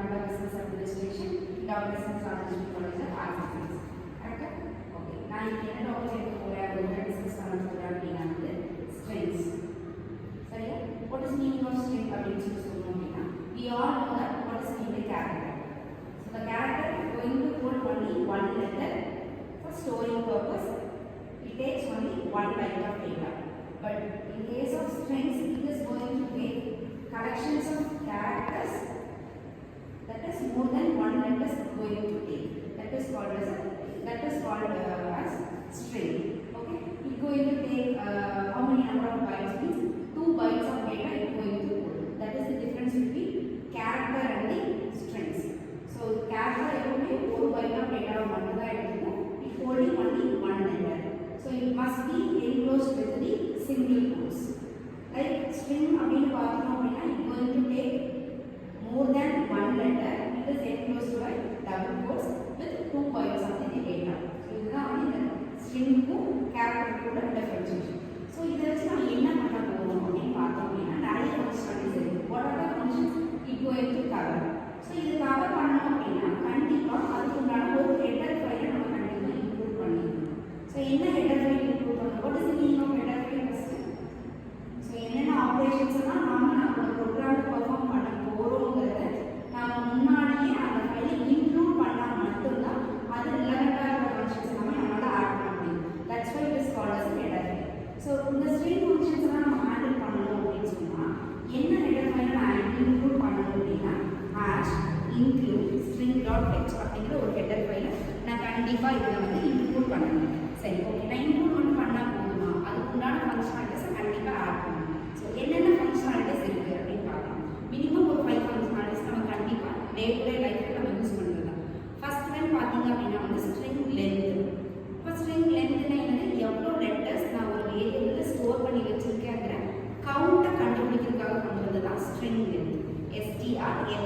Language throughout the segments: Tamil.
Karnataka Business Administration, Dr. Sanjay College of Arts and Science. Correct? Okay. Now you can also discuss strings. Sorry, what is the meaning of string? We all know that what is meaning by character. So the character is going to hold only one letter for storing purpose. It takes only one byte of data. But in case of strings, it is going to take collections of characters that is more than one letter is going to take. That is called as string. Okay, it is going to take how many number of bytes? Means 2 bytes of data it is going to hold. That is the difference between character and the strings. So character every 4 bytes of data it holding only one letter. So it must be enclosed with the single quotes. Like string again it is going to take more than one letter. It is enclosed by double quotes with 2 bytes of the data. So this is the string to character to differentiation. So this is what we are going to what are the functions it is going to cover. So this cover header file include. So header file include. What is the meaning of header file? So operations program perform that's why it is called as a header file. So the string functions handle header file include hash include string.text அப்படிங்கற ஒரு header file நான் கண்டிப்பா இதல include பண்ணனும். சரி ஓகே நான் include பண்ணா போதுமா? அதுக்கு உண்டான ஃபங்க்ஷனாலிட்டிஸ் கண்டிப்பா ஆட் பண்ணனும். சோ என்னென்ன ஃபங்க்ஷனாலிட்டிஸ் இருக்கு அப்படி பார்க்கலாம். மினிமம் ஒரு 5 ஃபங்க்ஷனாலிட்டிஸ் நம்ம கண்டிப்பா டே டு டே லைஃப்ல நம்ம யூஸ் பண்றதா. ஃபர்ஸ்ட் ஒன் பாத்தீங்க அப்படினா string length. இப்ப string lengthனா என்னது? எவ்வளவு லெட்டர்ஸ் நான் ஒரு வேரியபிள்ல ஸ்டோர் பண்ணி வச்சிருக்கேங்கற கவுண்ட கண்டுபிடிக்கிறதுக்காக பண்றது தான் string length.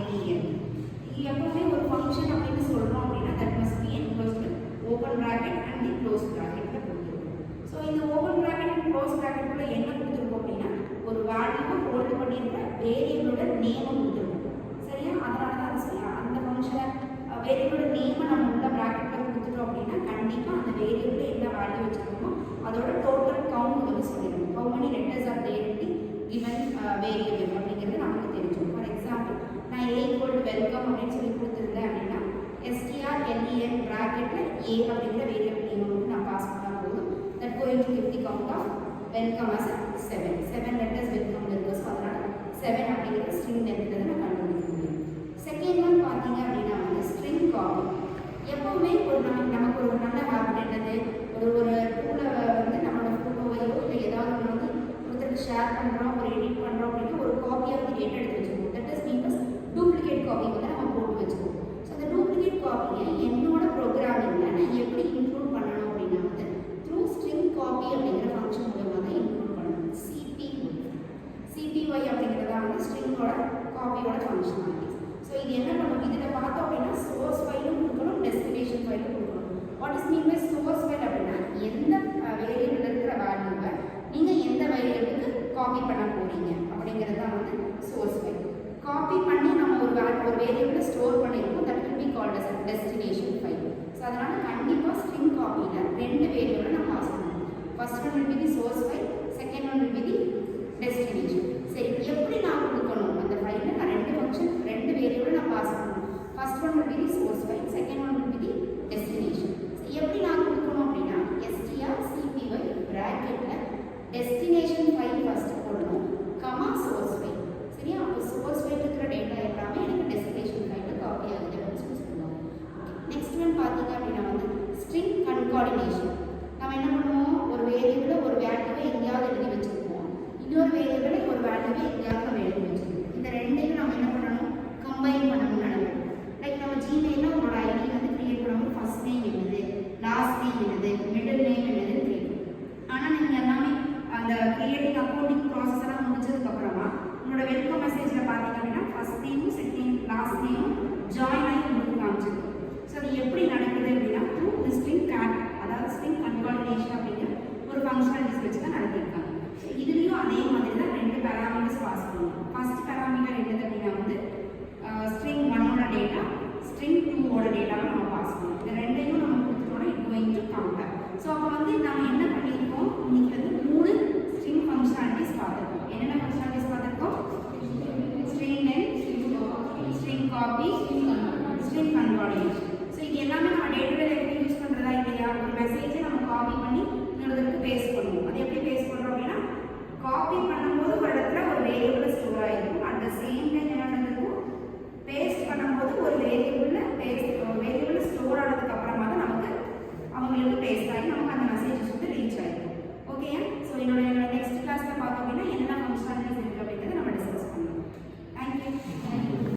strlen. எப்பவுமே ஒரு ஃபங்க்ஷன் அப்படின்னு சொல்றோம் அப்படினா that must be enclosed with open bracket and the close bracket ல கொடுத்திருக்கோம். சோ இந்த open bracket and close bracket குள்ள என்ன கொடுத்திருக்கோம் அப்படினா ஒரு வேல்யூவை ஹோல்ட் பண்ணியிருக்க வேரியபிளோட நேம் கொடுத்திருக்கோம். சரியா? அதனால தான் சொல்லலாம் அந்த ஃபங்க்ஷன் வேரியபிளோட நேம் நம்ம உள்ள bracketல கொடுத்துட்டோம் அப்படினா கண்டிப்பா அந்த வேரியபிள்ல என்ன வேல்யூ வச்சிருக்கோமோ அதோட டோட்டல் கவுண்ட் வந்து சொல்லிடும். how many letters are there in the given variable அப்படிங்கிறது நமக்கு தெரியும். ஃபார் எக்ஸாம்பிள் நான் a welcome அப்படின்னு சொல்லி கொடுத்திருந்தேன் அப்படினா strlen bracketல a அப்படிங்கிற வேரியபிள் நேம் நான் பாஸ் பண்ணா போதும். that going to give the count of welcome as 7 letters welcome இருக்கு. சோ அதனால 7 அப்படிங்கிற string length நான் கண்டுபிடிக்க முடியும். செகண்ட் ஒன் பாத்தீங்க அப்படினா string copy. எப்பவுமே நமக்கு ஒரு நல்ல ஹாபிட் என்னது? ஒரு டூல வந்து நம்மளோட போட்டோவையோ இல்ல ஏதாவது வந்து ஒருத்தருக்கு ஷேர் பண்றோம், ஒரு எடிட் பண்றோம் அப்படினா ஒரு காப்பி ஆஃப் தி டேட்டா எடுத்து வச்சுக்கோம். That is means duplicate copy வந்து நம்ம போட்டு வச்சுக்கோம். ஸோ அந்த டூப்ளிகேட் காப்பியை என்னோட ப்ரோக்ராமிங்ல நான் எப்படி இன்க்ளூட் பண்ணணும் அப்படின்னா வந்து த்ரூ ஸ்ட்ரிங் காப்பி அப்படிங்கிற ஃபங்க்ஷன் மூலமாக தான் இன்க்ளூட் பண்ணணும். சிபிஒய் அப்படிங்கிறதா வந்து ஸ்ட்ரிங்கோட காப்பியோட ஃபங்க்ஷனாலிட்டிஸ். ஸோ இது என்ன பண்ணணும்? இதில் பார்த்தோம் அப்படின்னா சோர்ஸ் ஃபைலும் கொடுக்கணும், டெஸ்டினேஷன் ஃபைலும் கொடுக்கணும். What is mean by source file அப்படின்னா எந்த வேரியபிள் இருக்கிற வேல்யூவை நீங்கள் எந்த வேரியபிளுக்கு காப்பி பண்ண போறீங்க அப்படிங்கிறது தான் வந்து சோர்ஸ் ஃபைல். காப்பி பண்ணி நம்ம ஒரு வேரியபிளை ஸ்டோர் பண்ணிருக்கோம். That will be called as a destination file. So அதனால கண்டிப்பாக ஸ்ட்ரிங் காப்பியில் 2 வேரியபிளை நான் பாஸ் பண்ணணும். First one will be the source file, second one will be the destination. சரி எப்படி நான் கொடுக்கணும் அந்த ஃபைலில்? நான் 2 ஃபங்க்ஷன் 2 வேரியபிளை நான் பாஸ் பண்ணணும். First one will be the source file, second one will be the destination. எப்படி நான் கொடுக்கணும் அப்படின்னா strcpy bracketல destination file ஃபர்ஸ்ட் போடணும், கமா source file. சரியா? அப்போ சோர்ஸ் ஃபைல் இருக்கிற டேட்டா எல்லாமே எனக்கு டெஸ்டினேஷன் ஃபைல்ல காப்பி ஆகுது அப்படின்னு சொல்லுவாங்க. நெக்ஸ்ட் ஒன் பாத்தீங்க அப்படின்னா வந்து ஸ்ட்ரிங் கன்கார்டினேஷன். நம்ம என்ன பண்ணுவோம்? ஒரு வேரியபிள ஒரு வேல்யூவை எங்கேயாவது எழுதி வச்சிருப்போம், இன்னொரு வேரியபிள ஒரு வேல்யூவை எங்கேயாவது நம்ம எழுதி வச்சிருப்போம். இந்த ரெண்டையும் நம்ம என்ன பண்ணணும்? கம்பைன் பண்ணணும்னு நினைப்போம். லைக் நம்ம ஜிமெயில்ல உங்களோட ஐடி வந்து கிரியேட் பண்ணும்போது ஃபர்ஸ்ட் நேம் என்னது, லாஸ்ட் நேம் என்னது, மிடில் நேம் என்னதுன்னு கேட்கும். ஆனால் நீங்கள் எல்லாமே அந்த கிரியேட்டிங் அக்கௌண்டிங் ப்ராசஸ் எல்லாம் முடிச்சதுக்கு அப்புறமா உங்களோட வெல்கம் மெசேஜில் பார்த்தீங்க அப்படின்னா ஃபர்ஸ்ட் நேமும் செகண்ட் லாஸ்ட் நேமும் ஜாயின் ஆகி உங்களுக்கு காமிச்சிருக்கும். ஸோ அது எப்படி நடக்குது அப்படின்னா த்ரூ தி ஸ்ட்ரிங் கேட், அதாவது ஸ்ட்ரிங் கன்கார்டினேஷன் அப்படிங்கிற ஒரு ஃபங்க்ஷனாலிட்டிஸ் வச்சு தான் நடத்திருக்காங்க. ஸோ இதுலேயும் அதே மாதிரி